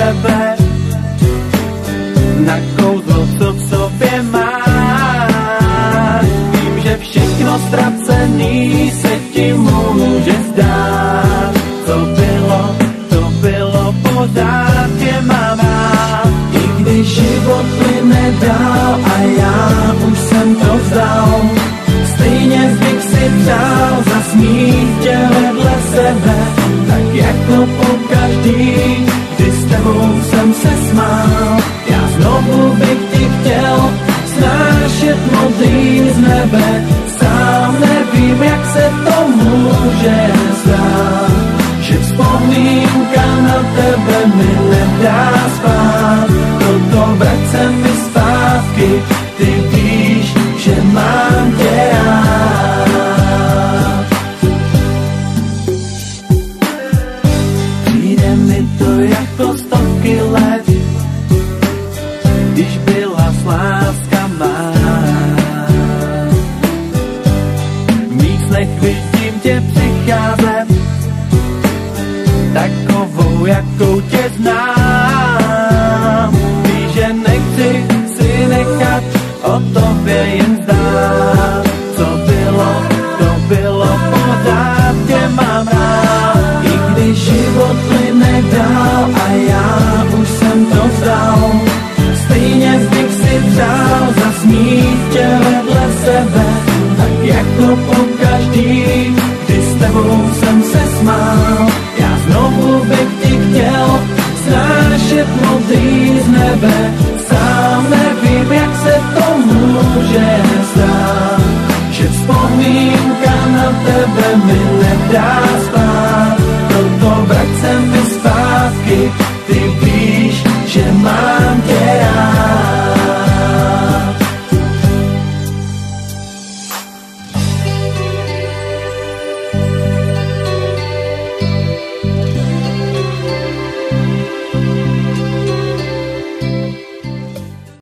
tebe, na kouzlo, co v sobě máš. Vím, že všechno ztracený se ti může zdát. To bylo, pořád tě mám rád. I když život plyne dál a já už jsem to vzdal, stejně bych si přál zasmít tě vedle sebe, tak jako pokaždý, kdy s tebou jsem se smál. Já znovu bych ti chtěl snášet modlí z nebe, sám nevím, jak se to může stát, že vzpomínka na tebe mi nedá spát. Proto vrať se mi zpátky, ty víš, že mám tě rád. Přijde mi to jako stovky let, když byla láska má. V mých snech vidím tě přicházet, takovou, jakou tě znám. Víš, že nechci si nechat o tobě jen zdát. Co bylo, pořád tě mám rád. I když život plyne dál a já už jsem to vzdal, stejně bych si přál zasmít tě vedle sebe, tak jako pokaždý, kdy s tebou jsem se smál. Já znovu bych ti chtěl snášet modlí z nebe, sám nevím, jak se to může stát, že vzpomínka na tebe mi nedá spát.